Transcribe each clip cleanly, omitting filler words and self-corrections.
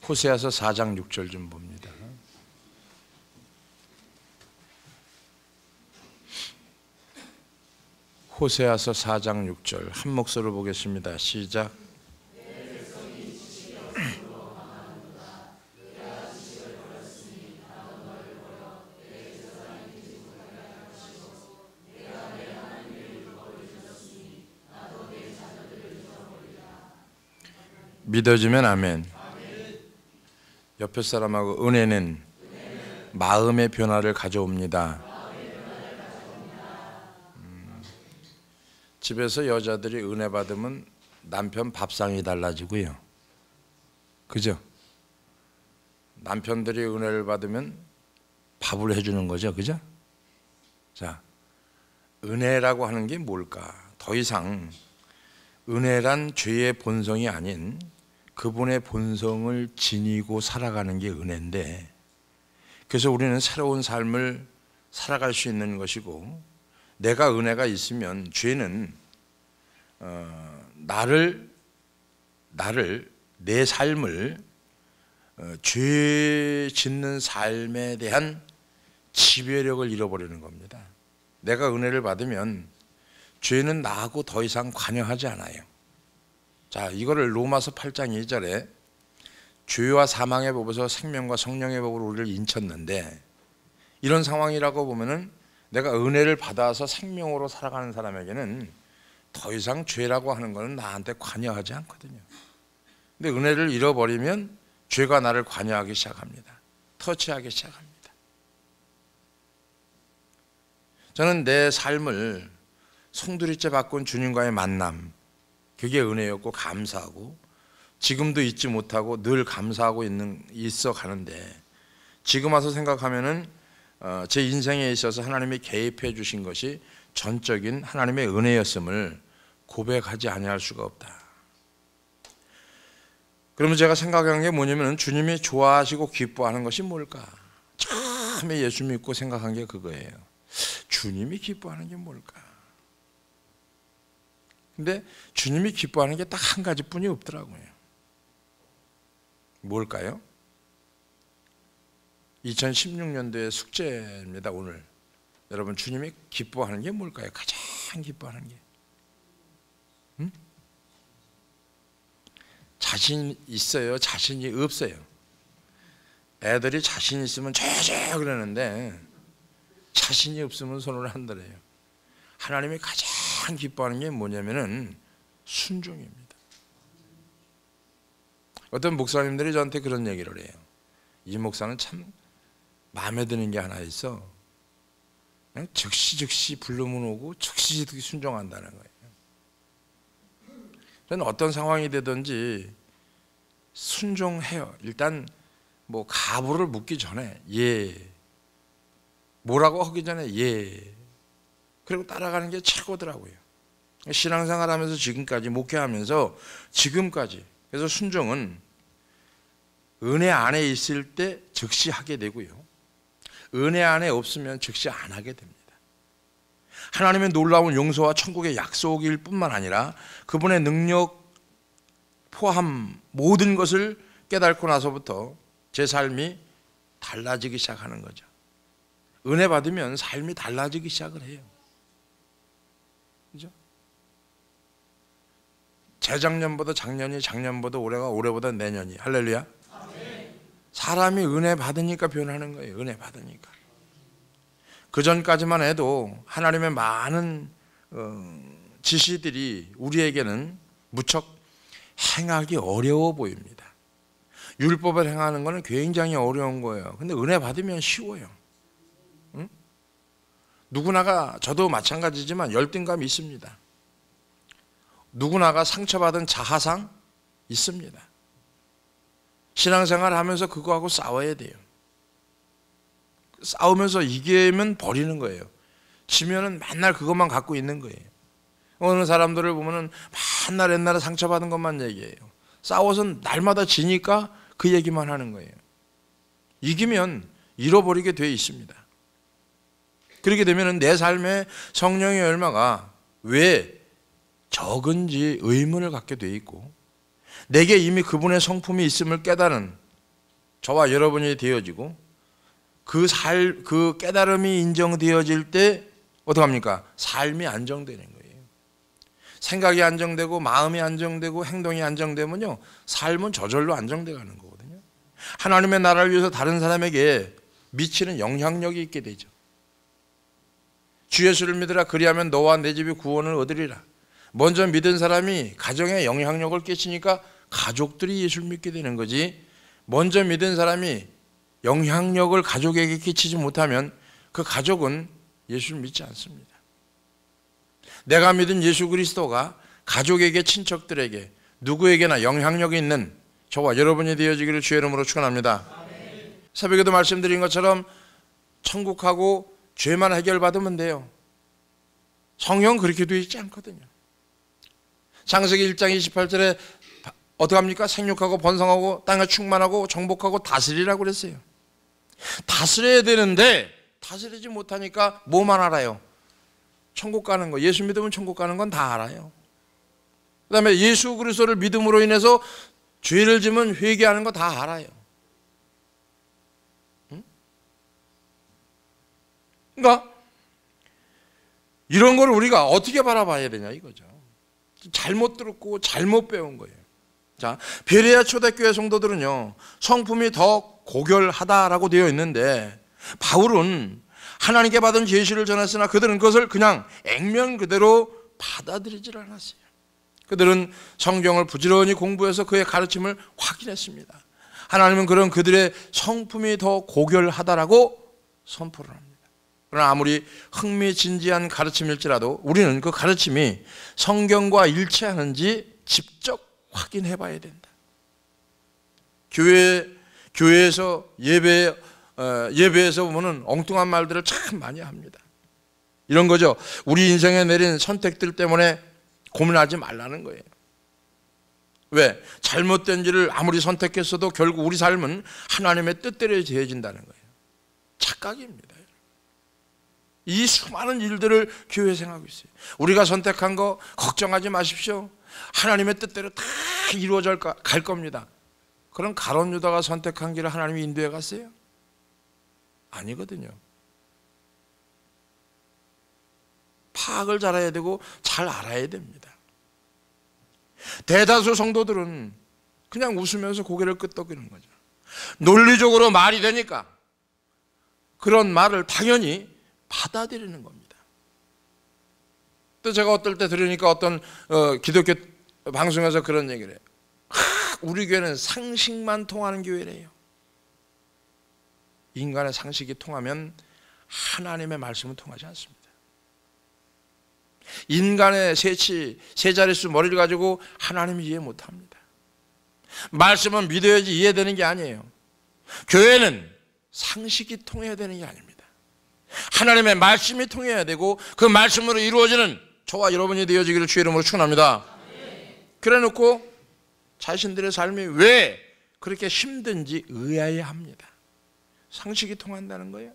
호세아서 4장 6절 좀 봅니다. 호세아서 4장 6절 한 목소리로 보겠습니다. 시작. 믿어지면 아멘. 옆에 사람하고 은혜는 마음의 변화를 가져옵니다. 집에서 여자들이 은혜 받으면 남편 밥상이 달라지고요. 그죠? 남편들이 은혜를 받으면 밥을 해주는 거죠. 그죠? 자, 은혜라고 하는 게 뭘까? 더 이상 은혜란 죄의 본성이 아닌 그분의 본성을 지니고 살아가는 게 은혜인데, 그래서 우리는 새로운 삶을 살아갈 수 있는 것이고, 내가 은혜가 있으면 죄는 내 삶을 죄 짓는 삶에 대한 지배력을 잃어버리는 겁니다. 내가 은혜를 받으면 죄는 나하고 더 이상 관여하지 않아요. 자, 이거를 로마서 8장 2절에 죄와 사망의 법에서 생명과 성령의 법으로 우리를 인쳤는데, 이런 상황이라고 보면은 내가 은혜를 받아서 생명으로 살아가는 사람에게는 더 이상 죄라고 하는 것은 나한테 관여하지 않거든요. 근데 은혜를 잃어버리면 죄가 나를 관여하기 시작합니다. 터치하기 시작합니다. 저는 내 삶을 송두리째 바꾼 주님과의 만남, 그게 은혜였고 감사하고, 지금도 잊지 못하고 늘 감사하고 있어 가는데, 지금 와서 생각하면은 제 인생에 있어서 하나님이 개입해 주신 것이 전적인 하나님의 은혜였음을 고백하지 아니할 수가 없다. 그러면 제가 생각한 게 뭐냐면, 주님이 좋아하시고 기뻐하는 것이 뭘까? 처음에 예수 믿고 생각한 게 그거예요. 주님이 기뻐하는 게 뭘까? 근데 주님이 기뻐하는 게 딱 한 가지뿐이 없더라고요. 뭘까요? 2016년도의 숙제입니다. 오늘 여러분, 주님이 기뻐하는 게 뭘까요? 가장 기뻐하는 게 자신 있어요? 자신이 없어요? 애들이 자신 있으면 저저 그러는데 자신이 없으면 손을 흔들어요. 하나님이 가장 기뻐하는 게 뭐냐면은 순종입니다. 어떤 목사님들이 저한테 그런 얘기를 해요. 이 목사는 참 마음에 드는 게 하나 있어. 그냥 즉시 부르면 오고 즉시 순종한다는 거예요. 저는 어떤 상황이 되든지 순종해요. 일단 뭐 가부를 묻기 전에 예, 뭐라고 하기 전에 예, 그리고 따라가는 게 최고더라고요. 신앙생활 하면서 지금까지, 목회하면서 지금까지. 그래서 순종은 은혜 안에 있을 때 즉시 하게 되고요, 은혜 안에 없으면 즉시 안 하게 됩니다. 하나님의 놀라운 용서와 천국의 약속일 뿐만 아니라 그분의 능력 포함 모든 것을 깨닫고 나서부터 제 삶이 달라지기 시작하는 거죠. 은혜 받으면 삶이 달라지기 시작을 해요. 그죠? 재작년보다 작년이, 작년보다 올해가, 올해보다 내년이. 할렐루야. 사람이 은혜 받으니까 변하는 거예요. 은혜 받으니까. 그 전까지만 해도 하나님의 많은 지시들이 우리에게는 무척 행하기 어려워 보입니다. 율법을 행하는 것은 굉장히 어려운 거예요. 근데 은혜 받으면 쉬워요. 응? 누구나가, 저도 마찬가지지만 열등감이 있습니다. 누구나가 상처받은 자아상 있습니다. 신앙생활 하면서 그거하고 싸워야 돼요. 싸우면서 이기면 버리는 거예요. 지면은 맨날 그것만 갖고 있는 거예요. 어느 사람들을 보면은 맨날 옛날에 상처받은 것만 얘기해요. 싸워서 날마다 지니까 그 얘기만 하는 거예요. 이기면 잃어버리게 돼 있습니다. 그렇게 되면은 내 삶의 성령의 열매가 왜 적은지 의문을 갖게 돼 있고, 내게 이미 그분의 성품이 있음을 깨달은 저와 여러분이 되어지고 그 깨달음이 인정되어질 때 어떡합니까? 삶이 안정되는 거예요. 생각이 안정되고 마음이 안정되고 행동이 안정되면요, 삶은 저절로 안정돼 가는 거거든요. 하나님의 나라를 위해서 다른 사람에게 미치는 영향력이 있게 되죠. 주 예수를 믿으라, 그리하면 너와 내 집이 구원을 얻으리라. 먼저 믿은 사람이 가정에 영향력을 끼치니까 가족들이 예수를 믿게 되는 거지, 먼저 믿은 사람이 영향력을 가족에게 끼치지 못하면 그 가족은 예수를 믿지 않습니다. 내가 믿은 예수 그리스도가 가족에게, 친척들에게, 누구에게나 영향력이 있는 저와 여러분이 되어지기를 주의 이름으로 축원합니다. 새벽에도 말씀드린 것처럼 천국하고 죄만 해결받으면 돼요. 성경 그렇게 되어 있지 않거든요. 창세기 1장 28절에 어떻게 합니까? 생육하고 번성하고 땅에 충만하고 정복하고 다스리라고 그랬어요. 다스려야 되는데 다스리지 못하니까 뭐만 알아요? 천국 가는 거. 예수 믿으면 천국 가는 건 다 알아요. 그 다음에 예수 그리스도를 믿음으로 인해서 죄를 지면 회개하는 거 다 알아요. 응? 그러니까 이런 걸 우리가 어떻게 바라봐야 되냐 이거죠. 잘못 들었고 잘못 배운 거예요. 자, 베레아 초대교회 성도들은요, 성품이 더 고결하다라고 되어 있는데, 바울은 하나님께 받은 계시를 전했으나 그들은 그것을 그냥 액면 그대로 받아들이질 않았어요. 그들은 성경을 부지런히 공부해서 그의 가르침을 확인했습니다. 하나님은 그런 그들의 성품이 더 고결하다라고 선포를 합니다. 그러나 아무리 흥미진지한 가르침일지라도 우리는 그 가르침이 성경과 일치하는지 직접 확인해 봐야 된다. 교회에서 예배에서 보면은 엉뚱한 말들을 참 많이 합니다. 이런 거죠. 우리 인생에 내린 선택들 때문에 고민하지 말라는 거예요. 왜? 잘못된 일을 아무리 선택했어도 결국 우리 삶은 하나님의 뜻대로 되어진다는 거예요. 착각입니다. 이 수많은 일들을 교회에 행하고 있어요. 우리가 선택한 거 걱정하지 마십시오. 하나님의 뜻대로 다 이루어져 갈 겁니다. 그럼 가룟 유다가 선택한 길을 하나님이 인도해 갔어요? 아니거든요. 파악을 잘해야 되고 잘 알아야 됩니다. 대다수 성도들은 그냥 웃으면서 고개를 끄덕이는 거죠. 논리적으로 말이 되니까 그런 말을 당연히 받아들이는 겁니다. 또 제가 어떨 때 들으니까 어떤 기독교 방송에서 그런 얘기를 해요. 우리 교회는 상식만 통하는 교회래요. 인간의 상식이 통하면 하나님의 말씀은 통하지 않습니다. 인간의 세 자릿수 머리를 가지고 하나님을 이해 못합니다. 말씀은 믿어야지 이해되는 게 아니에요. 교회는 상식이 통해야 되는 게 아닙니다. 하나님의 말씀이 통해야 되고 그 말씀으로 이루어지는 저와 여러분이 되어지기를 주의 이름으로 축원합니다. 그래 놓고 자신들의 삶이 왜 그렇게 힘든지 의아해합니다. 상식이 통한다는 거예요.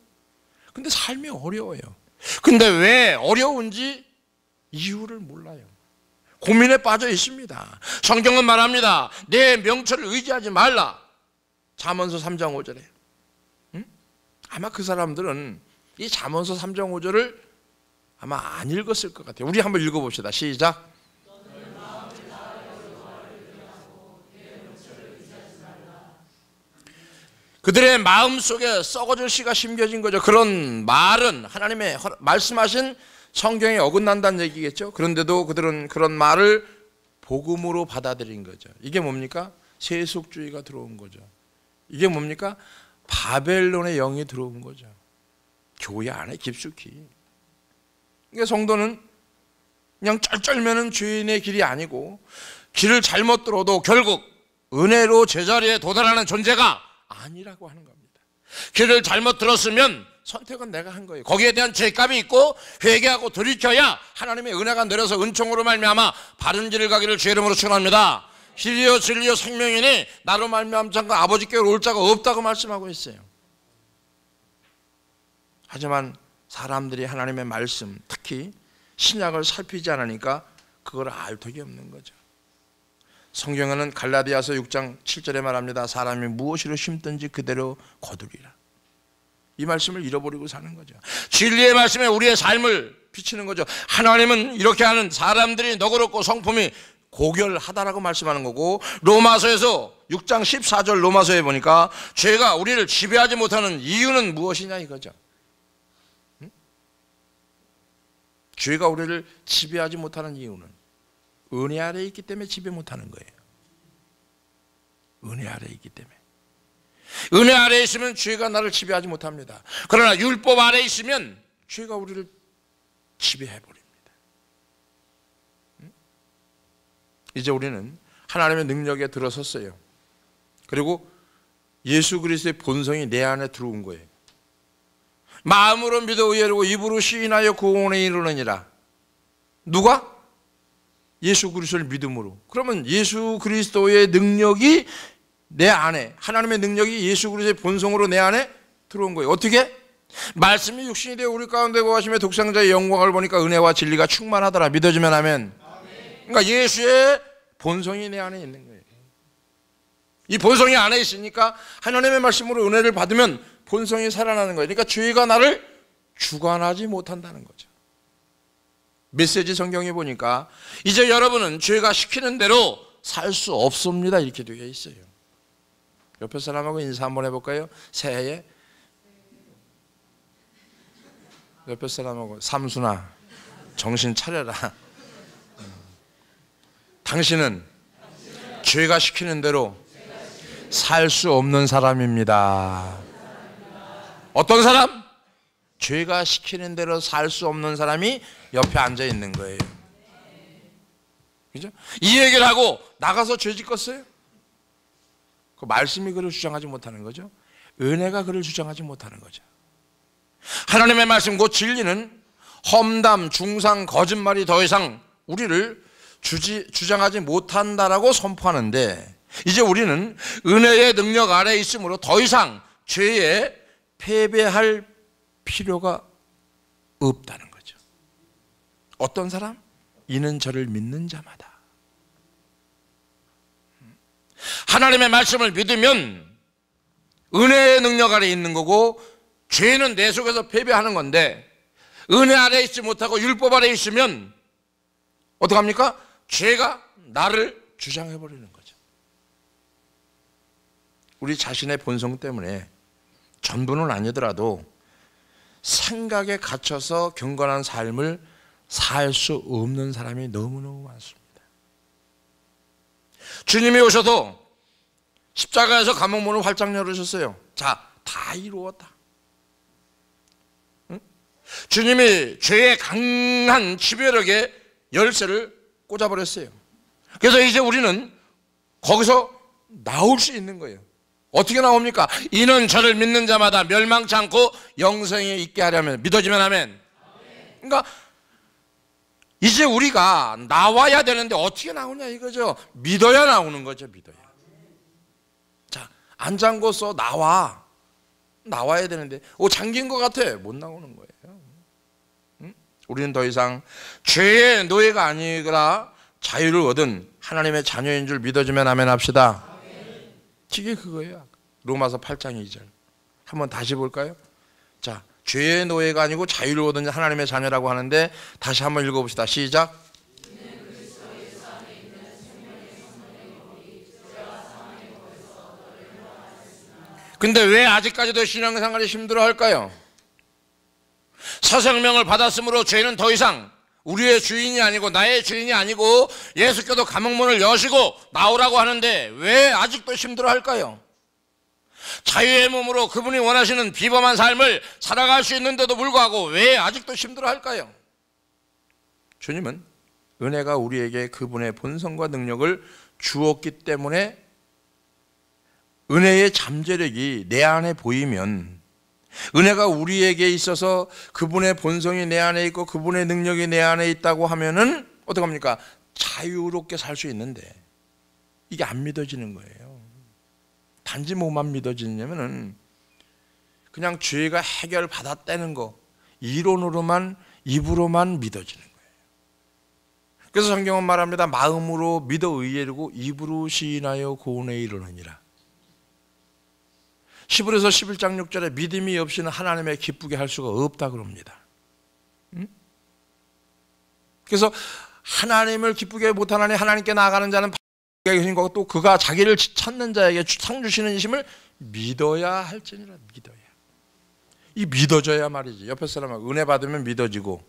근데 삶이 어려워요. 근데 왜 어려운지 이유를 몰라요. 고민에 빠져 있습니다. 성경은 말합니다. 내 명철을 의지하지 말라. 잠언서 3장 5절에. 응? 아마 그 사람들은 이 잠언서 3장 5절을 아마 안 읽었을 것 같아요. 우리 한번 읽어봅시다. 시작. 그들의 마음속에 썩어질 씨가 심겨진 거죠. 그런 말은 하나님의 말씀하신 성경에 어긋난다는 얘기겠죠. 그런데도 그들은 그런 말을 복음으로 받아들인 거죠. 이게 뭡니까? 세속주의가 들어온 거죠. 이게 뭡니까? 바벨론의 영이 들어온 거죠. 교회 안에 깊숙이. 그러니까 성도는 그냥 쩔쩔매는 죄인의 길이 아니고 길을 잘못 들어도 결국 은혜로 제자리에 도달하는 존재가 아니라고 하는 겁니다. 길을 잘못 들었으면 선택은 내가 한 거예요. 거기에 대한 죄값이 있고 회개하고 돌이켜야 하나님의 은혜가 내려서 은총으로 말미암아 바른 길을 가기를 주의 이름으로 축원합니다. 길이요 진리요 생명이니 나로 말미암지 않고 아버지께로 올 자가 없다고 말씀하고 있어요. 하지만 사람들이 하나님의 말씀, 특히 신약을 살피지 않으니까 그걸 알 턱이 없는 거죠. 성경에는 갈라디아서 6장 7절에 말합니다. 사람이 무엇으로 심든지 그대로 거두리라. 이 말씀을 잃어버리고 사는 거죠. 진리의 말씀에 우리의 삶을 비치는 거죠. 하나님은 이렇게 하는 사람들이 너그럽고 성품이 고결하다라고 말씀하는 거고, 로마서에서 6장 14절 로마서에 보니까 죄가 우리를 지배하지 못하는 이유는 무엇이냐 이거죠. 죄가 우리를 지배하지 못하는 이유는 은혜 아래에 있기 때문에 지배 못하는 거예요. 은혜 아래에 있기 때문에. 은혜 아래에 있으면 죄가 나를 지배하지 못합니다. 그러나 율법 아래에 있으면 죄가 우리를 지배해버립니다. 이제 우리는 하나님의 능력에 들어섰어요. 그리고 예수 그리스도의 본성이 내 안에 들어온 거예요. 마음으로 믿어 의뢰하고 입으로 시인하여 구원에 이르느니라. 누가? 예수 그리스도를 믿음으로. 그러면 예수 그리스도의 능력이 내 안에, 하나님의 능력이 예수 그리스도의 본성으로 내 안에 들어온 거예요. 어떻게? 말씀이 육신이 되어 우리 가운데 거하시며 독생자의 영광을 보니까 은혜와 진리가 충만하더라. 믿어지면 아멘. 그러니까 예수의 본성이 내 안에 있는 거예요. 이 본성이 안에 있으니까 하나님의 말씀으로 은혜를 받으면 본성이 살아나는 거예요. 그러니까 죄가 나를 주관하지 못한다는 거죠. 메시지 성경에 보니까 이제 여러분은 죄가 시키는 대로 살 수 없습니다 이렇게 되어 있어요. 옆에 사람하고 인사 한번 해볼까요? 새해에 옆에 사람하고 삼순아 정신 차려라. 당신은 죄가 시키는 대로 살 수 없는 사람입니다. 어떤 사람? 죄가 시키는 대로 살 수 없는 사람이 옆에 앉아 있는 거예요. 그죠? 이 얘기를 하고 나가서 죄 짓겠어요? 그 말씀이 그를 주장하지 못하는 거죠. 은혜가 그를 주장하지 못하는 거죠. 하나님의 말씀 곧 진리는 험담, 중상, 거짓말이 더 이상 우리를 주장하지 못한다라고 선포하는데, 이제 우리는 은혜의 능력 아래에 있으므로 더 이상 죄에 패배할 필요가 없다는 거죠. 어떤 사람? 이는 저를 믿는 자마다. 하나님의 말씀을 믿으면 은혜의 능력 아래에 있는 거고, 죄는 내 속에서 패배하는 건데, 은혜 아래에 있지 못하고 율법 아래에 있으면 어떡합니까? 죄가 나를 주장해버리는 거죠. 우리 자신의 본성 때문에 전부는 아니더라도 생각에 갇혀서 경건한 삶을 살 수 없는 사람이 너무너무 많습니다. 주님이 오셔도 십자가에서 감옥문을 활짝 열으셨어요. 자, 다 이루었다. 응? 주님이 죄의 강한 지배력의 열쇠를 꽂아버렸어요. 그래서 이제 우리는 거기서 나올 수 있는 거예요. 어떻게 나옵니까? 이는 저를 믿는 자마다 멸망치 않고 영생에 있게 하려면, 믿어지면 아멘. 그러니까 이제 우리가 나와야 되는데 어떻게 나오냐 이거죠. 믿어야 나오는 거죠. 믿어야. 자, 안 잠궈서 나와야 되는데 잠긴 것 같아. 못 나오는 거예요. 응? 우리는 더 이상 죄의 노예가 아니라 자유를 얻은 하나님의 자녀인 줄 믿어주면 아멘 합시다. 이게 그거예요. 로마서 8장 2절 한번 다시 볼까요? 자, 죄의 노예가 아니고 자유를 얻은 하나님의 자녀라고 하는데 다시 한번 읽어봅시다. 시작. 근데 왜 아직까지도 신앙생활이 힘들어할까요? 새 생명을 받았으므로 죄는 더 이상 우리의 주인이 아니고 나의 주인이 아니고 예수께서 감옥문을 여시고 나오라고 하는데 왜 아직도 힘들어할까요? 자유의 몸으로 그분이 원하시는 비범한 삶을 살아갈 수 있는데도 불구하고 왜 아직도 힘들어할까요? 주님은 은혜가 우리에게 그분의 본성과 능력을 주었기 때문에 은혜의 잠재력이 내 안에 보이면, 은혜가 우리에게 있어서 그분의 본성이 내 안에 있고 그분의 능력이 내 안에 있다고 하면은 어떡합니까? 자유롭게 살 수 있는데 이게 안 믿어지는 거예요. 단지 뭐만 믿어지냐면은 그냥 죄가 해결받았다는 거, 이론으로만, 입으로만 믿어지는 거예요. 그래서 성경은 말합니다. 마음으로 믿어 의에이르고 입으로 시인하여 구원에 이르느니라. 히브리서 11장 6절에 믿음이 없이는 하나님의 기쁘게 할 수가 없다 그럽니다. 그래서 하나님을 기쁘게 못하나니 하나님께 나아가는 자는 계신 거고 또 그가 자기를 찾는 자에게 상 주시는 이심을 믿어야 할지니라. 믿어야. 이 믿어져야 말이지. 옆에 사람은 은혜 받으면 믿어지고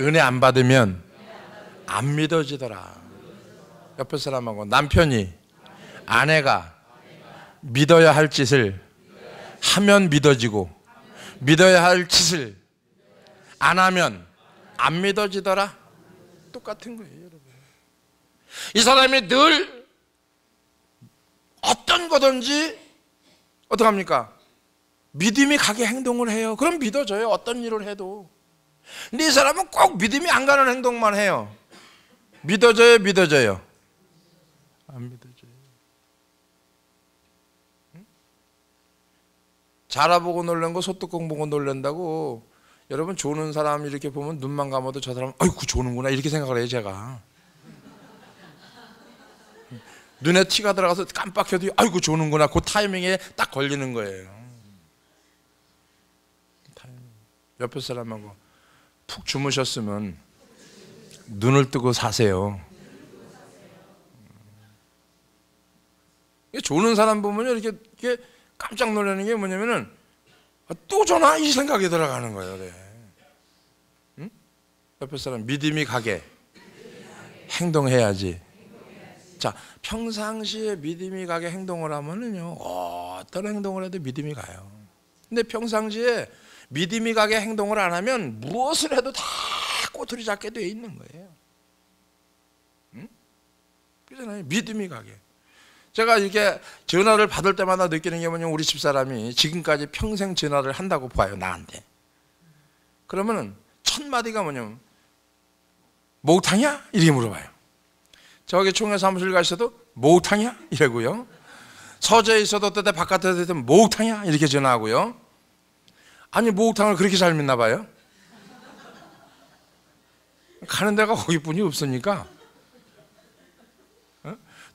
은혜 안 받으면 안 믿어지더라. 옆에 사람하고 남편이 아내가 믿어야 할 짓을 하면 믿어지고 믿어야 할 짓을 안 하면 안 믿어지더라. 똑같은 거예요, 여러분. 이 사람이 늘 어떤 거든지 어떡합니까? 믿음이 가게 행동을 해요. 그럼 믿어져요. 어떤 일을 해도. 근데 이 사람은 꼭 믿음이 안 가는 행동만 해요. 믿어져요, 믿어져요? 안 믿어져요. 자라보고 놀란 거 소뚜껑 보고 놀란다고. 여러분 조는 사람 이렇게 보면 눈만 감아도 저 사람 아이고 조는구나 이렇게 생각을 해요. 제가 눈에 티가 들어가서 깜빡해도 아이고 조는구나. 그 타이밍에 딱 걸리는 거예요. 옆에 사람하고 푹 주무셨으면 눈을 뜨고 사세요. 조는 사람 보면 이렇게 깜짝 놀라는 게 뭐냐면은 또 전화 이 생각이 들어가는 거예요. 네. 응? 옆에 사람 믿음이 가게 행동해야지. 자, 평상시에 믿음이 가게 행동을 하면은요 어떤 행동을 해도 믿음이 가요. 근데 평상시에 믿음이 가게 행동을 안 하면 무엇을 해도 다 꼬투리 잡게 되어 있는 거예요. 응? 그렇잖아요. 믿음이 가게. 제가 이렇게 전화를 받을 때마다 느끼는 게 뭐냐면 우리 집사람이 지금까지 평생 전화를 한다고 봐요. 나한테. 그러면은 첫 마디가 뭐냐면 목욕탕이야? 이렇게 물어봐요. 저기 총회 사무실 가 있어도 목욕탕이야? 이러고요. 서재에 있어도 때때 바깥에 있으면 목욕탕이야? 이렇게 전화하고요. 아니 목욕탕을 그렇게 잘 믿나 봐요. 가는 데가 거기뿐이 없으니까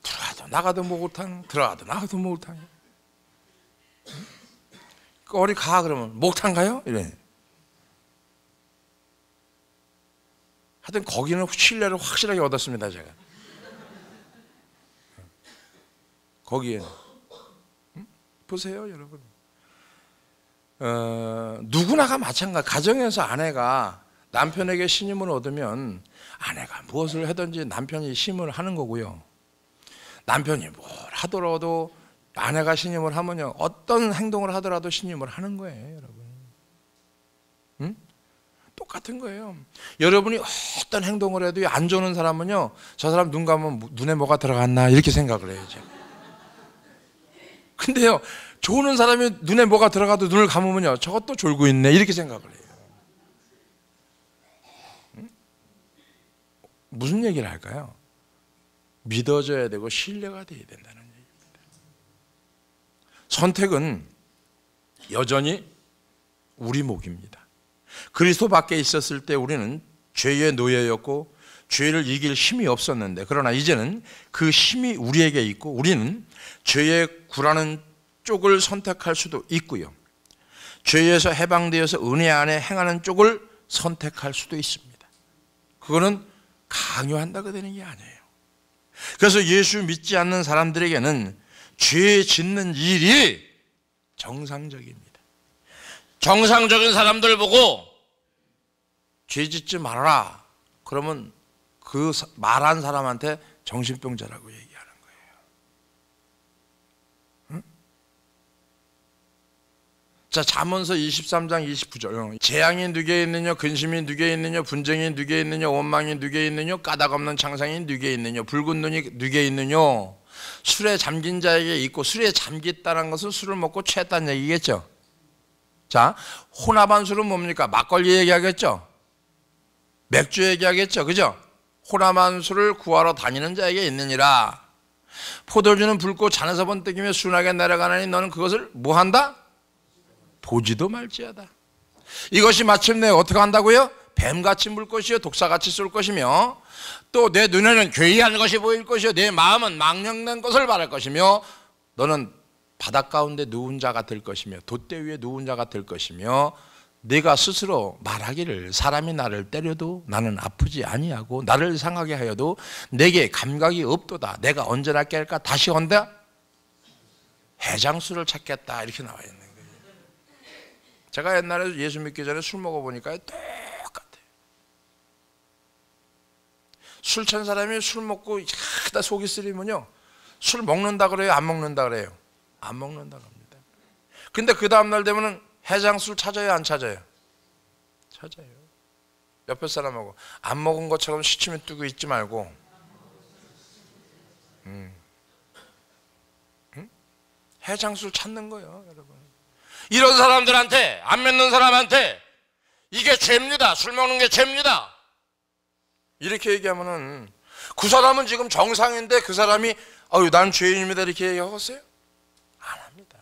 들어가도 나가도 목욕탕, 들어가도 나가도 목욕탕. 어디 가 그러면 목욕탕 가요? 이래. 하여튼 거기는 신뢰를 확실하게 얻었습니다. 제가 거기에는 보세요 여러분. 누구나가 마찬가지. 가정에서 아내가 남편에게 신임을 얻으면 아내가 무엇을 하든지 남편이 신임을 하는 거고요. 남편이 뭘 하더라도 아내가 신임을 하면요 어떤 행동을 하더라도 신임을 하는 거예요, 여러분. 응? 똑같은 거예요. 여러분이 어떤 행동을 해도 안 좋은 사람은요 저 사람 눈 감으면 눈에 뭐가 들어갔나 이렇게 생각을 해요. 이제. 근데요 좋은 사람이 눈에 뭐가 들어가도 눈을 감으면요 저것도 졸고 있네 이렇게 생각을 해요. 응? 무슨 얘기를 할까요? 믿어져야 되고 신뢰가 돼야 된다는 얘기입니다. 선택은 여전히 우리 몫입니다. 그리스도 밖에 있었을 때 우리는 죄의 노예였고 죄를 이길 힘이 없었는데 그러나 이제는 그 힘이 우리에게 있고 우리는 죄에 굴하는 쪽을 선택할 수도 있고요. 죄에서 해방되어서 은혜 안에 행하는 쪽을 선택할 수도 있습니다. 그거는 강요한다고 되는 게 아니에요. 그래서 예수 믿지 않는 사람들에게는 죄 짓는 일이 정상적입니다. 정상적인 사람들 보고 죄 짓지 말아라 그러면 그 말한 사람한테 정신병자라고 얘기하는 거예요. 응? 자, 잠언서 23장 29절 재앙이 누게 있느냐 근심이 누게 있느냐 분쟁이 누게 있느냐 원망이 누게 있느냐 까닭 없는 창상이 누게 있느냐 붉은 눈이 누게 있느냐. 술에 잠긴 자에게 있고 술에 잠겼다는 것은 술을 먹고 취했다는 얘기겠죠. 자, 혼합한 술은 뭡니까? 막걸리 얘기하겠죠. 맥주 얘기하겠죠. 그죠? 혼합한 술을 구하러 다니는 자에게 있느니라. 포도주는 붉고 잔에서 번뜩이며 순하게 내려가느니 너는 그것을 뭐한다? 보지도 말지어다. 이것이 마침내 어떻게 한다고요? 뱀같이 물 것이요 독사같이 쏠 것이며 또 내 눈에는 괴이한 것이 보일 것이요 내 마음은 망령된 것을 바랄 것이며 너는 바닷 가운데 누운 자가 될 것이며 돛대 위에 누운 자가 될 것이며 네가 스스로 말하기를 사람이 나를 때려도 나는 아프지 아니하고 나를 상하게 하여도 내게 감각이 없도다. 내가 언제나 깰까 다시 온다. 해장술을 찾겠다 이렇게 나와 있는 거예요. 제가 옛날에 예수 믿기 전에 술 먹어보니까 똑같아요. 술 취한 사람이 술 먹고 다 속이 쓰리면요 술 먹는다 그래요 안 먹는다 그래요? 안 먹는다 그럽니다. 근데 그 다음날 되면은 해장술 찾아요 안 찾아요? 찾아요. 옆에 사람하고 안 먹은 것처럼 시치미 뜨고 있지 말고 해장술 찾는 거예요 여러분. 이런 사람들한테 안 믿는 사람한테 이게 죄입니다. 술 먹는 게 죄입니다. 이렇게 얘기하면은 그 사람은 지금 정상인데 그 사람이 아유 난 죄인입니다 이렇게 얘기하겠어요? 안 합니다.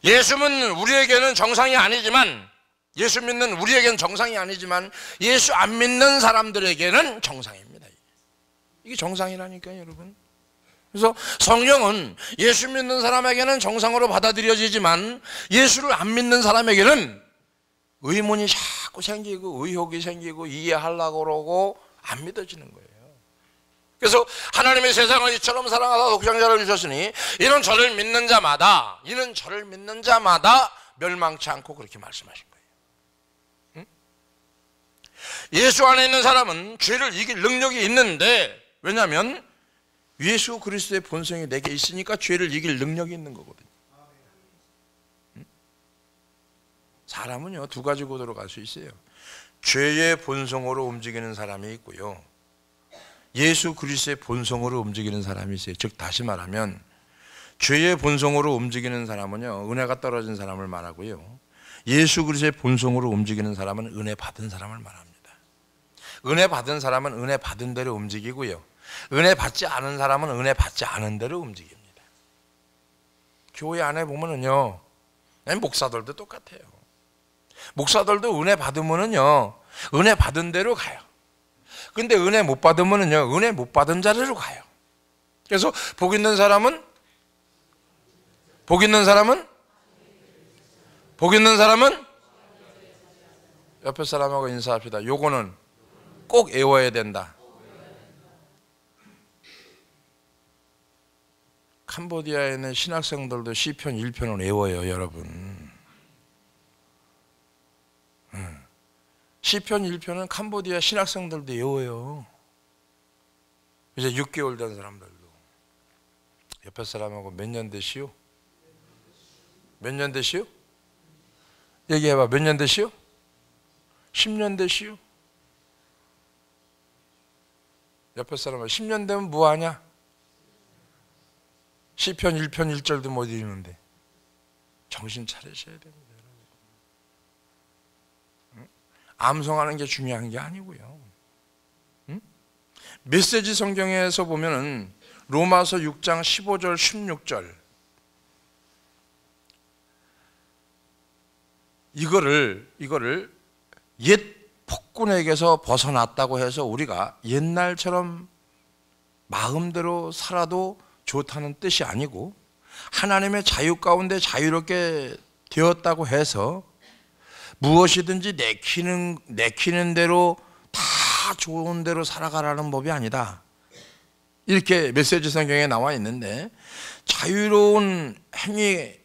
예수 믿는 우리에게는 정상이 아니지만 예수 믿는 우리에게는 정상이 아니지만 예수 안 믿는 사람들에게는 정상입니다. 이게 정상이라니까요 여러분. 그래서 성령은 예수 믿는 사람에게는 정상으로 받아들여지지만 예수를 안 믿는 사람에게는 의문이 자꾸 생기고 의혹이 생기고 이해하려고 그러고 안 믿어지는 거예요. 그래서 하나님의 세상을 이처럼 사랑하사 독생자를 주셨으니 이는 저를 믿는 자마다 멸망치 않고 그렇게 말씀하신 거예요. 응? 예수 안에 있는 사람은 죄를 이길 능력이 있는데 왜냐하면 예수 그리스도의 본성이 내게 있으니까 죄를 이길 능력이 있는 거거든요. 응? 사람은요 두 가지 구도로 갈 수 있어요. 죄의 본성으로 움직이는 사람이 있고요 예수 그리스도의 본성으로 움직이는 사람이 있어요. 즉 다시 말하면 죄의 본성으로 움직이는 사람은요 은혜가 떨어진 사람을 말하고요 예수 그리스도의 본성으로 움직이는 사람은 은혜 받은 사람을 말합니다. 은혜 받은 사람은 은혜 받은 대로 움직이고요 은혜 받지 않은 사람은 은혜 받지 않은 대로 움직입니다. 교회 안에 보면은요 목사들도 똑같아요. 목사들도 은혜 받으면은요 은혜 받은 대로 가요. 근데 은혜 못 받으면은요 은혜 못 받은 자리로 가요. 그래서 복 있는 사람은 옆에 사람하고 인사합시다. 요거는 꼭 외워야 된다. 캄보디아에 있는 신학생들도 시편 1편을 외워요 여러분. 시편 1편은 캄보디아 신학생들도 외워요. 이제 6개월 된 사람들도. 옆에 사람하고 몇 년 되시오? 몇 년 되시오? 얘기해봐. 몇 년 되시오? 10년 되시오? 옆에 사람하고 10년 되면 뭐하냐? 시편 1편 1절도 못 읽는데 정신 차리셔야 됩니다. 암송하는 게 중요한 게 아니고요. 메시지 성경에서 보면은 로마서 6장 15절 16절 이거를 옛 폭군에게서 벗어났다고 해서 우리가 옛날처럼 마음대로 살아도 좋다는 뜻이 아니고 하나님의 자유 가운데 자유롭게 되었다고 해서 무엇이든지 내키는 대로 다 좋은 대로 살아가라는 법이 아니다. 이렇게 메시지 성경에 나와 있는데 자유로운 행위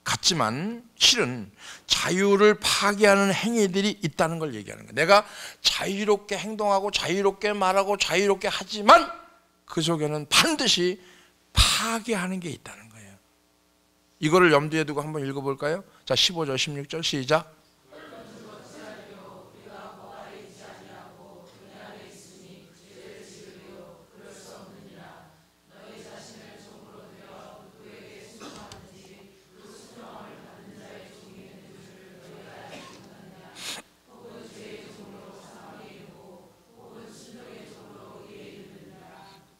같지만 실은 자유를 파괴하는 행위들이 있다는 걸 얘기하는 거예요. 내가 자유롭게 행동하고 자유롭게 말하고 자유롭게 하지만 그 속에는 반드시 파괴하는 게 있다는 거예요. 이거를 염두에 두고 한번 읽어볼까요? 자, 15절 16절 시작.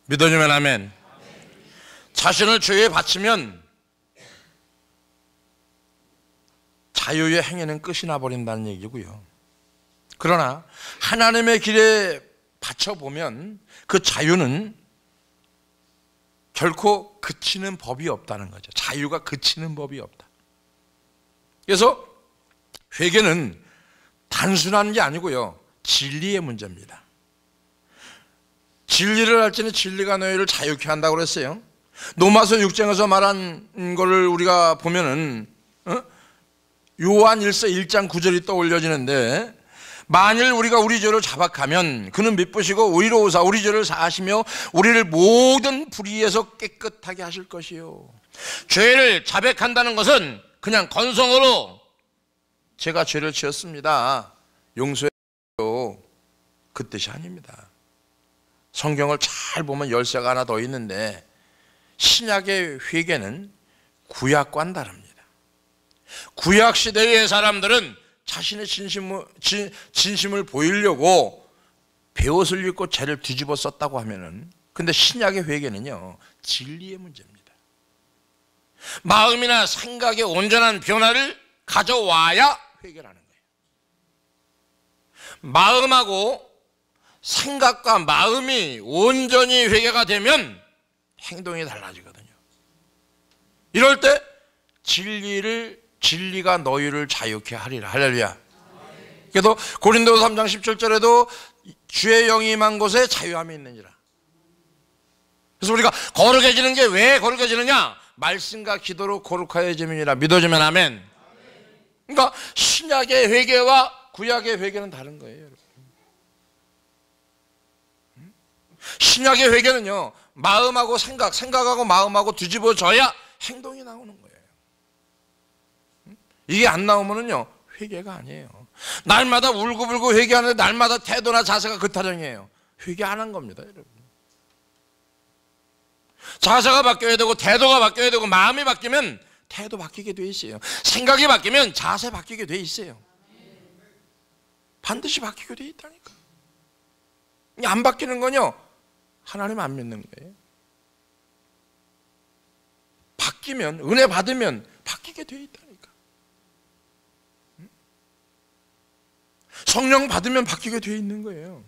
믿어주면 아멘. 자신을 죄에 바치면 자유의 행위는 끝이 나버린다는 얘기고요. 그러나 하나님의 길에 바쳐보면 그 자유는 결코 그치는 법이 없다는 거죠. 자유가 그치는 법이 없다. 그래서 회개는 단순한 게 아니고요, 진리의 문제입니다. 진리를 알지니 진리가 너희를 자유케 한다고 그랬어요. 로마서 6장에서 말한 거를 우리가 보면은 요한 1서 1장 9절이 떠올려지는데, 만일 우리가 우리 죄를 자박하면 그는 미쁘시고 의로 오사 우리 죄를 사하시며 우리를 모든 불의에서 깨끗하게 하실 것이요. 죄를 자백한다는 것은 그냥 건성으로 제가 죄를 지었습니다, 용서해요, 그 뜻이 아닙니다. 성경을 잘 보면 열쇠가 하나 더 있는데, 신약의 회개는 구약과는 다릅니다. 구약 시대의 사람들은 자신의 진심을 보이려고 베옷을 입고 죄를 뒤집어 썼다고 하면은, 근데 신약의 회개는요, 진리의 문제입니다. 마음이나 생각의 온전한 변화를 가져와야 회개라는 거예요. 마음하고 생각과 마음이 온전히 회개가 되면 행동이 달라지거든요. 이럴 때 진리가 너희를 자유케 하리라. 할렐루야. 그래도 고린도서 3장 17절에도 주의 영이 임한 곳에 자유함이 있느니라. 그래서 우리가 거룩해지는 게 왜 거룩해지느냐? 말씀과 기도로 거룩하여짐이니라. 믿어주면 아멘. 그러니까 신약의 회개와 구약의 회개는 다른 거예요, 여러분. 신약의 회개는요, 마음하고 생각하고 마음하고 뒤집어져야 행동이 나오는 거예요. 이게 안 나오면은요, 회개가 아니에요. 날마다 울고불고 회개하는데 날마다 태도나 자세가 그 타령이에요. 회개 안 한 겁니다, 여러분. 자세가 바뀌어야 되고 태도가 바뀌어야 되고 마음이 바뀌면 태도 바뀌게 돼 있어요. 생각이 바뀌면 자세 바뀌게 돼 있어요. 반드시 바뀌게 돼 있다니까. 안 바뀌는 건요, 하나님 안 믿는 거예요. 바뀌면, 은혜 받으면 바뀌게 돼 있다니까. 성령 받으면 바뀌게 돼 있는 거예요.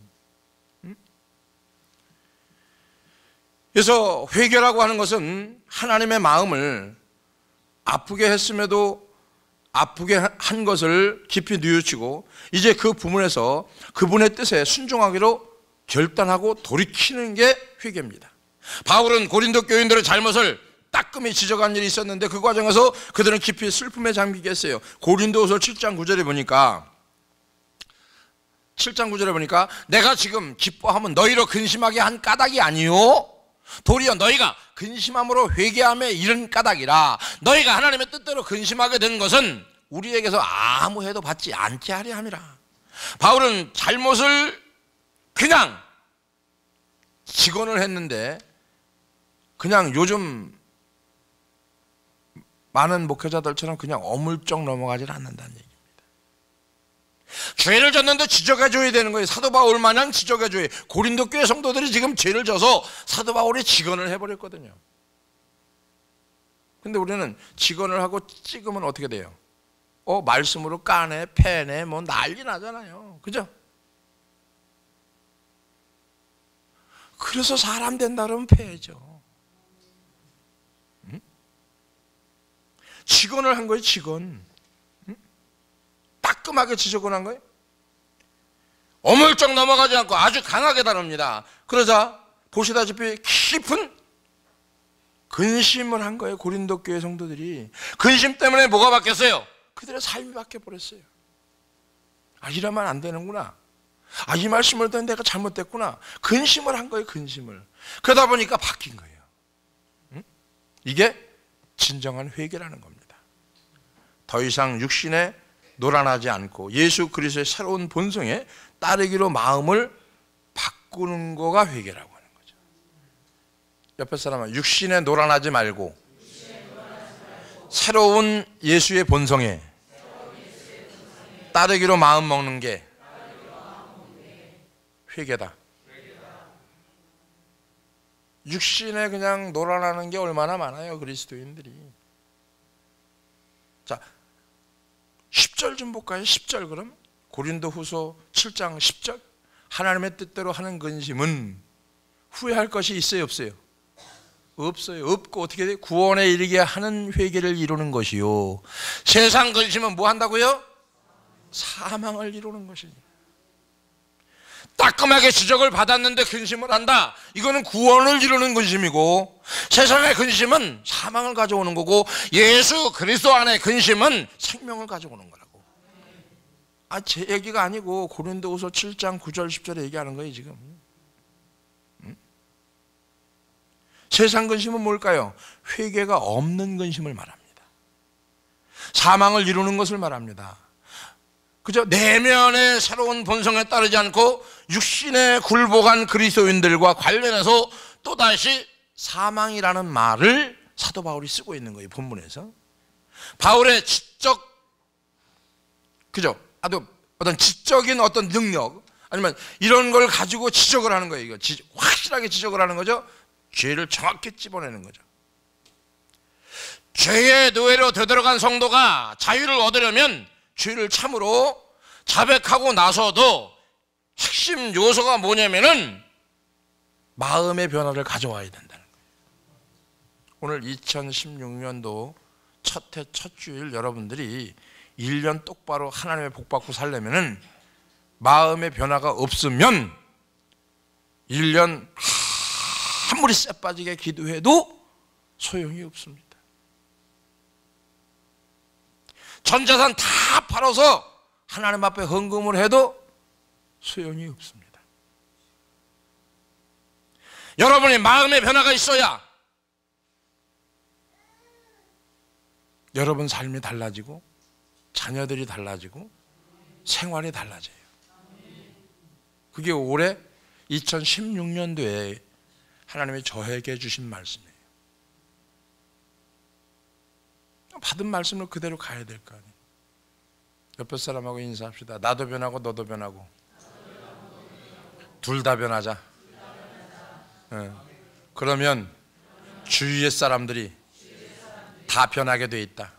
그래서 회개라고 하는 것은 하나님의 마음을 아프게 했음에도 아프게 한 것을 깊이 뉘우치고 이제 그 부분에서 그분의 뜻에 순종하기로 결단하고 돌이키는 게 회개입니다. 바울은 고린도 교인들의 잘못을 따끔히 지적한 일이 있었는데 그 과정에서 그들은 깊이 슬픔에 잠기게 했어요. 고린도후서 7장 9절에 보니까 내가 지금 기뻐하면 너희로 근심하게 한 까닭이 아니요, 도리어 너희가 근심함으로 회개함에 이른 까닭이라. 너희가 하나님의 뜻대로 근심하게 된 것은 우리에게서 아무 해도 받지 않게 하려 함이라. 바울은 잘못을 그냥 직언을 했는데 그냥 요즘 많은 목회자들처럼 그냥 어물쩍 넘어가질 않는다는 얘기입니다. 죄를 졌는데 지적해줘야 되는 거예요. 사도 바울 마냥 지적해줘야. 고린도 교회 성도들이 지금 죄를 져서 사도 바울이 직언을 해버렸거든요. 근데 우리는 직언을 하고 찍으면 어떻게 돼요? 말씀으로 까내, 패내, 뭐 난리 나잖아요. 그죠? 그래서 사람 된다 그러면 패죠. 응? 직언을 한 거예요, 직언. 따끔하게 지적을 한 거예요. 어물쩍 넘어가지 않고 아주 강하게 다룹니다. 그러자 보시다시피 깊은 근심을 한 거예요, 고린도 교회 성도들이. 근심 때문에 뭐가 바뀌었어요? 그들의 삶이 바뀌어버렸어요. 이러면 안 되는구나. 이 말씀을 듣는 내가 잘못됐구나. 근심을 한 거예요, 근심을. 그러다 보니까 바뀐 거예요. 응? 이게 진정한 회개라는 겁니다. 더 이상 육신에 노란하지 않고 예수 그리스도의 새로운 본성에 따르기로 마음을 바꾸는 거가 회개라고 하는 거죠. 옆에 사람은 육신에 노란하지 말고 새로운 예수의 본성에 따르기로 마음 먹는 게 회개다. 육신에 그냥 노란하는 게 얼마나 많아요, 그리스도인들이. 자, 10절 좀 볼까요? 10절 그럼 고린도후서 7장 10절 하나님의 뜻대로 하는 근심은 후회할 것이 있어요 없어요? 없어요. 없고 어떻게 돼요? 구원에 이르게 하는 회개를 이루는 것이요 세상 근심은 뭐 한다고요? 사망을 이루는 것입니다. 따끔하게 지적을 받았는데 근심을 한다. 이거는 구원을 이루는 근심이고 세상의 근심은 사망을 가져오는 거고 예수 그리스도 안의 근심은 생명을 가져오는 거라고. 제 얘기가 아니고 고린도후서 7장 9절 10절에 얘기하는 거예요 지금. 세상 근심은 뭘까요? 회개가 없는 근심을 말합니다. 사망을 이루는 것을 말합니다. 그저 내면의 새로운 본성에 따르지 않고 육신에 굴복한 그리스도인들과 관련해서 또다시 사망이라는 말을 사도 바울이 쓰고 있는 거예요. 본문에서 바울의 지적, 그죠? 아주 어떤 지적인 어떤 능력 아니면 이런 걸 가지고 지적을 하는 거예요. 이거 확실하게 지적을 하는 거죠. 죄를 정확히 찝어내는 거죠. 죄의 노예로 되돌아간 성도가 자유를 얻으려면 죄를 참으로 자백하고 나서도 핵심 요소가 뭐냐면은 마음의 변화를 가져와야 된다는 거예요. 오늘 2016년도 첫 해 첫 주일 여러분들이 1년 똑바로 하나님의 복 받고 살려면은 마음의 변화가 없으면 1년 아무리 쎄 빠지게 기도해도 소용이 없습니다. 전 재산 다 팔아서 하나님 앞에 헌금을 해도 소용이 없습니다. 여러분의 마음의 변화가 있어야 여러분 삶이 달라지고 자녀들이 달라지고 생활이 달라져요. 그게 올해 2016년도에 하나님이 저에게 주신 말씀이에요. 받은 말씀을 그대로 가야 될 거 아니에요. 옆에 사람하고 인사합시다. 나도 변하고 너도 변하고 둘 다 변하자. 그러면 주위의 사람들이 다 변하게 돼 있다.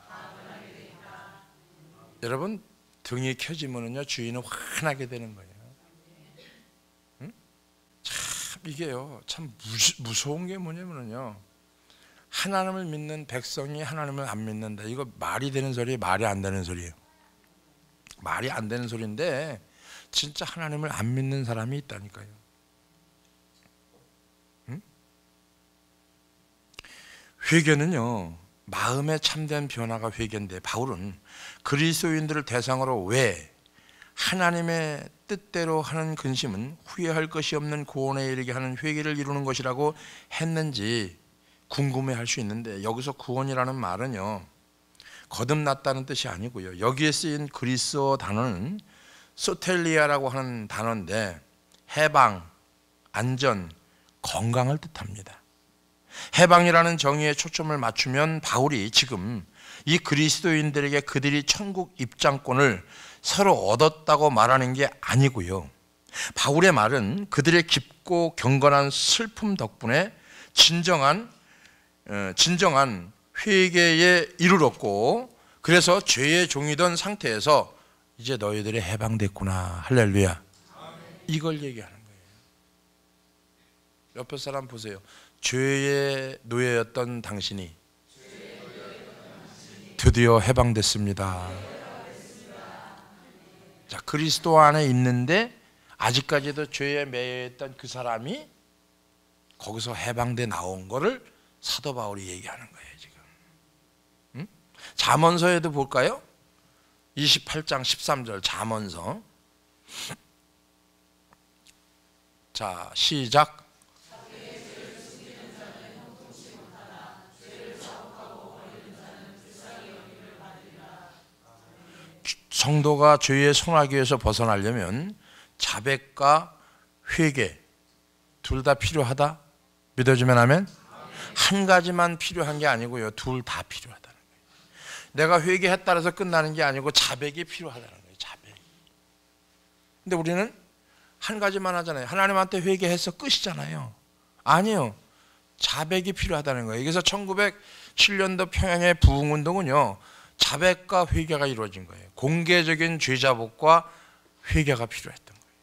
여러분 등이 켜지면요 주위는 환하게 되는 거예요. 참 이게요 참 무서운 게 뭐냐면요 하나님을 믿는 백성이 하나님을 안 믿는다. 이거 말이 되는 소리예요? 말이 안 되는 소리예요? 말이 안 되는 소리인데 진짜 하나님을 안 믿는 사람이 있다니까요. 회개는요 마음의 참된 변화가 회개인데 바울은 그리스도인들을 대상으로 왜 하나님의 뜻대로 하는 근심은 후회할 것이 없는 구원에 이르게 하는 회개를 이루는 것이라고 했는지 궁금해할 수 있는데 여기서 구원이라는 말은요 거듭났다는 뜻이 아니고요. 여기에 쓰인 그리스어 단어는 소텔리아라고 하는 단어인데 해방, 안전, 건강을 뜻합니다. 해방이라는 정의에 초점을 맞추면 바울이 지금 이 그리스도인들에게 그들이 천국 입장권을 서로 얻었다고 말하는 게 아니고요. 바울의 말은 그들의 깊고 경건한 슬픔 덕분에 진정한 회개에 이르렀고 그래서 죄의 종이던 상태에서 이제 너희들이 해방됐구나. 할렐루야. 이걸 얘기하는 거예요. 옆에 사람 보세요. 죄의 노예였던 당신이 드디어 해방됐습니다. 자, 그리스도 안에 있는데 아직까지도 죄에 매여있던 그 사람이 거기서 해방돼 나온 거를 사도 바울이 얘기하는 거예요 지금. 잠언서에도 볼까요? 28장 13절 잠언서. 자 시작. 성도가 죄의 소나기에서 벗어나려면 자백과 회개 둘 다 필요하다. 믿어주면 아멘. 한 가지만 필요한 게 아니고요. 둘 다 필요하다는 거예요. 내가 회개했다 해서 끝나는 게 아니고 자백이 필요하다는 거예요. 자백. 근데 우리는 한 가지만 하잖아요. 하나님한테 회개해서 끝이잖아요. 아니요. 자백이 필요하다는 거예요. 그래서 1907년도 평양의 부흥운동은요. 자백과 회개가 이루어진 거예요. 공개적인 죄자복과 회개가 필요했던 거예요.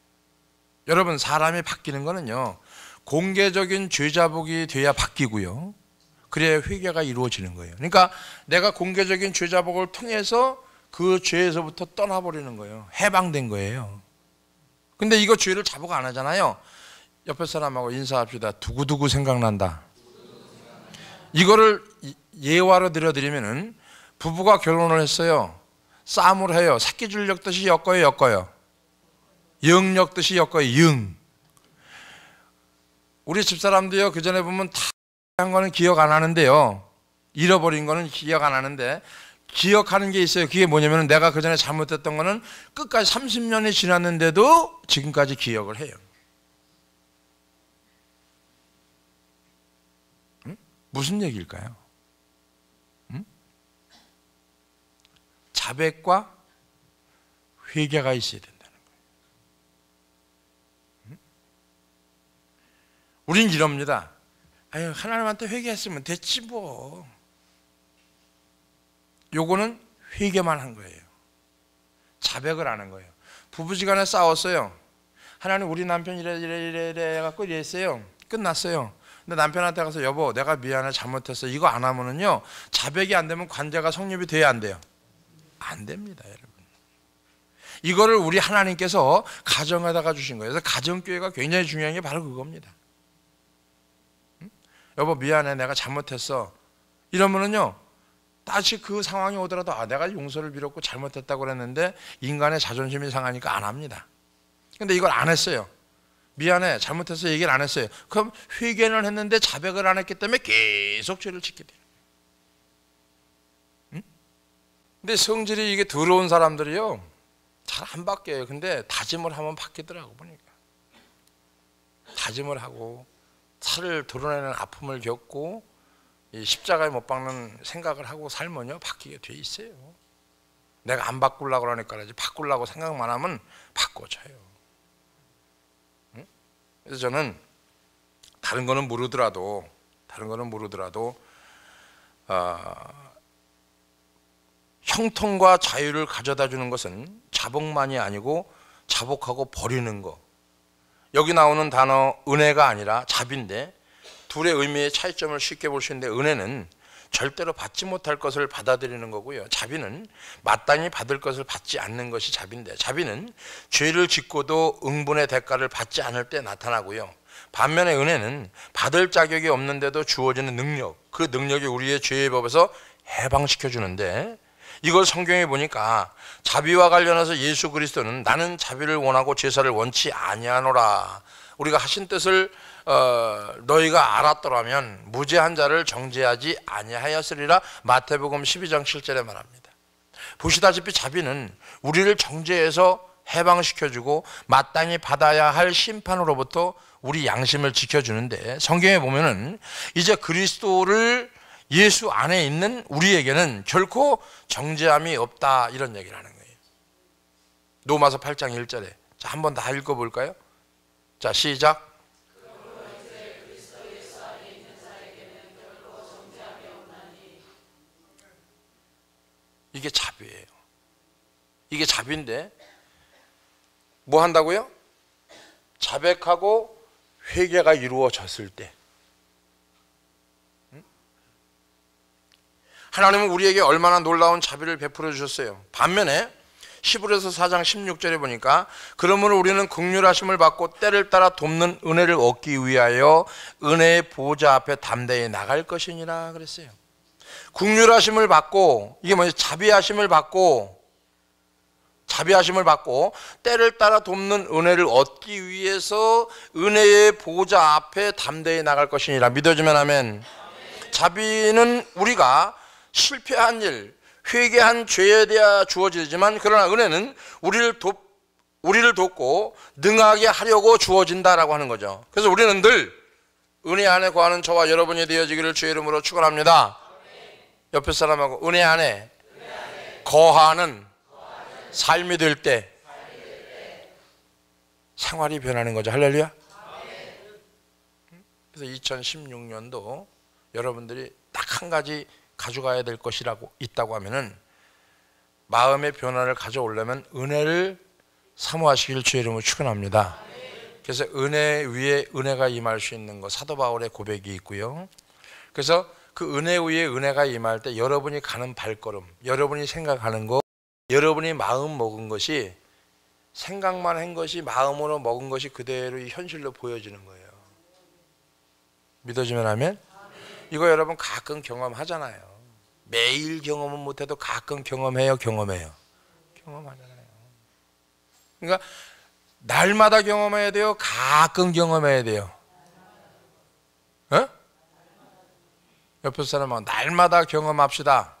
여러분, 사람이 바뀌는 거는요, 공개적인 죄자복이 돼야 바뀌고요, 그래야 회개가 이루어지는 거예요. 그러니까 내가 공개적인 죄자복을 통해서 그 죄에서부터 떠나버리는 거예요. 해방된 거예요. 근데 이거 죄를 자복 안 하잖아요. 옆에 사람하고 인사합시다. 두고두고 생각난다. 이거를 예화로 들어드리면은, 부부가 결혼을 했어요. 싸움을 해요. 새끼 줄 엮듯이 엮어요. 영 엮듯이 엮어요. 영. 우리 집사람도요, 그 전에 보면 다 한 거는 기억 안 하는데요, 잃어버린 거는 기억 안 하는데, 기억하는 게 있어요. 그게 뭐냐면, 내가 그 전에 잘못했던 거는 끝까지 30년이 지났는데도 지금까지 기억을 해요. 응? 무슨 얘기일까요? 응? 자백과 회개가 있어야 된다는 거예요. 응? 우린 이럽니다. 아유, 하나님한테 회개했으면 됐지 뭐. 요거는 회개만 한 거예요. 자백을 안 한 거예요. 부부지간에 싸웠어요. 하나님, 우리 남편 이래 해갖고 이랬어요. 끝났어요. 근데 남편한테 가서, 여보, 내가 미안해, 잘못했어. 이거 안 하면은요, 자백이 안 되면 관계가 성립이 돼야 안 돼요? 안 됩니다, 여러분. 이거를 우리 하나님께서 가정에다가 주신 거예요. 그래서 가정교회가 굉장히 중요한 게 바로 그겁니다. 여보, 미안해, 내가 잘못했어. 이러면은요, 다시 그 상황이 오더라도, 아, 내가 용서를 빌었고 잘못했다고 그랬는데 인간의 자존심이 상하니까 안 합니다. 근데 이걸 안 했어요. 미안해, 잘못했어, 얘기를 안 했어요. 그럼 회개는 했는데 자백을 안 했기 때문에 계속 죄를 짓게 돼요. 응? 근데 성질이 이게 더러운 사람들이요, 잘 안 바뀌어요. 근데 다짐을 하면 바뀌더라고, 보니까. 다짐을 하고 살을 드러내는 아픔을 겪고 이 십자가에 못 박는 생각을 하고 살면요, 바뀌게 돼 있어요. 내가 안 바꾸려고 그러니까 그러지, 바꾸려고 생각만 하면 바꿔져요. 응? 그래서 저는 다른 거는 모르더라도 형통과 자유를 가져다 주는 것은 자복만이 아니고 자복하고 버리는 거. 여기 나오는 단어 은혜가 아니라 자비인데, 둘의 의미의 차이점을 쉽게 볼 수 있는데, 은혜는 절대로 받지 못할 것을 받아들이는 거고요, 자비는 마땅히 받을 것을 받지 않는 것이 자비인데, 자비는 죄를 짓고도 응분의 대가를 받지 않을 때 나타나고요, 반면에 은혜는 받을 자격이 없는데도 주어지는 능력, 그 능력이 우리의 죄의 법에서 해방시켜 주는데, 이걸 성경에 보니까 자비와 관련해서 예수 그리스도는 나는 자비를 원하고 제사를 원치 아니하노라, 우리가 하신 뜻을 너희가 알았더라면 무죄한 자를 정죄하지 아니하였으리라, 마태복음 12장 7절에 말합니다. 보시다시피 자비는 우리를 정죄해서 해방시켜주고 마땅히 받아야 할 심판으로부터 우리 양심을 지켜주는데, 성경에 보면은 이제 그리스도를 예수 안에 있는 우리에게는 결코 정죄함이 없다, 이런 얘기를 하는 거예요. 로마서 8장 1절에. 자, 한번 다 읽어볼까요? 자, 시작. 이게 자비예요. 이게 자비인데 뭐 한다고요? 자백하고 회개가 이루어졌을 때, 하나님은 우리에게 얼마나 놀라운 자비를 베풀어 주셨어요. 반면에 히브리서 4장 16절에 보니까, 그러므로 우리는 긍휼하심을 받고 때를 따라 돕는 은혜를 얻기 위하여 은혜의 보좌 앞에 담대히 나갈 것이니라 그랬어요. 긍휼하심을 받고, 이게 뭐냐, 자비하심을 받고 때를 따라 돕는 은혜를 얻기 위해서 은혜의 보좌 앞에 담대히 나갈 것이니라. 믿어주면 아멘. 자비는 우리가 실패한 일, 회개한 죄에 대해 주어지지만, 그러나 은혜는 우리를 돕고 능하게 하려고 주어진다라고 하는 거죠. 그래서 우리는 늘 은혜 안에 거하는 저와 여러분이 되어지기를 주의 이름으로 축원합니다. 옆에 사람하고 은혜 안에 거하는 삶이 될 때 생활이 변하는 거죠. 할렐루야. 그래서 2016년도 여러분들이 딱 한 가지 가져가야 될 것이라고 있다고 하면은, 마음의 변화를 가져오려면 은혜를 사모하시길 주의 이름으로 축원합니다. 그래서 은혜 위에 은혜가 임할 수 있는 것, 사도 바울의 고백이 있고요. 그래서 그 은혜 위에 은혜가 임할 때 여러분이 가는 발걸음, 여러분이 생각하는 것, 여러분이 마음 먹은 것이, 생각만 한 것이, 마음으로 먹은 것이 그대로 현실로 보여지는 거예요. 믿어지면 아멘? 이거 여러분 가끔 경험하잖아요. 매일 경험은 못해도 가끔 경험해요, 경험하잖아요. 그러니까 날마다 경험해야 돼요, 가끔 경험해야 돼요? 어? 옆에 사람은 날마다 경험합시다.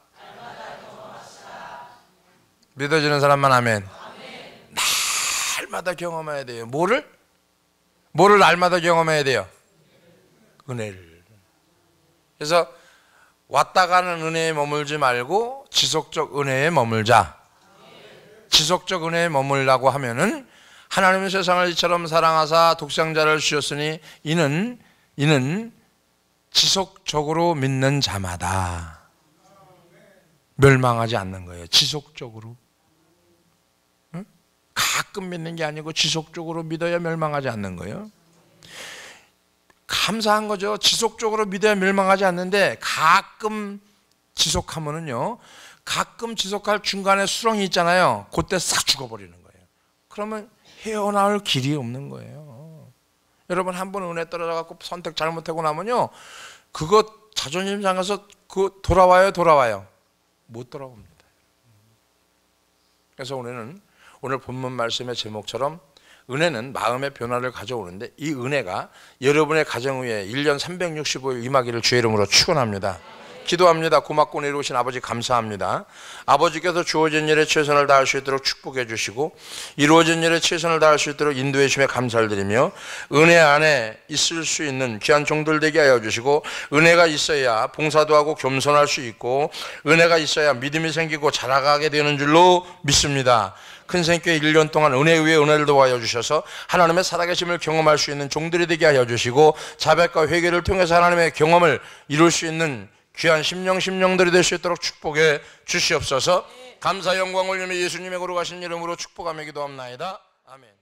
믿어지는 사람만 아멘. 날마다 경험해야 돼요. 뭐를 날마다 경험해야 돼요? 은혜를. 그래서 왔다 가는 은혜에 머물지 말고 지속적 은혜에 머물자. 지속적 은혜에 머물라고 하면은 하나님은 세상을 이처럼 사랑하사 독생자를 주셨으니 이는 지속적으로 믿는 자마다 멸망하지 않는 거예요. 지속적으로. 응? 가끔 믿는 게 아니고 지속적으로 믿어야 멸망하지 않는 거예요. 감사한 거죠. 지속적으로 믿어야 멸망하지 않는데 가끔 지속하면은요, 가끔 지속할 중간에 수렁이 있잖아요. 그때 싹 죽어버리는 거예요. 그러면 헤어나올 길이 없는 거예요. 여러분 한 번 은혜 떨어져갖고 선택 잘못하고 나면요, 그거 자존심 상해서 그 돌아와요? 못 돌아옵니다. 그래서 오늘 본문 말씀의 제목처럼 은혜는 마음의 변화를 가져오는데, 이 은혜가 여러분의 가정 위에 1년 365일 임하기를 주의 이름으로 축원합니다. 기도합니다. 고맙고 내려오신 아버지 감사합니다. 아버지께서 주어진 일에 최선을 다할 수 있도록 축복해 주시고 이루어진 일에 최선을 다할 수 있도록 인도해 주심에 감사를 드리며, 은혜 안에 있을 수 있는 귀한 종들 되게 하여 주시고, 은혜가 있어야 봉사도 하고 겸손할 수 있고, 은혜가 있어야 믿음이 생기고 자라가게 되는 줄로 믿습니다. 큰 생교회 1년 동안 은혜 위에 은혜를 더하여 주셔서 하나님의 살아계심을 경험할 수 있는 종들이 되게 하여 주시고, 자백과 회개를 통해서 하나님의 경험을 이룰 수 있는 귀한 심령들이 될 수 있도록 축복해 주시옵소서. 감사 영광 올리며 예수님의 거룩하신 이름으로 축복하며 기도합나이다. 아멘.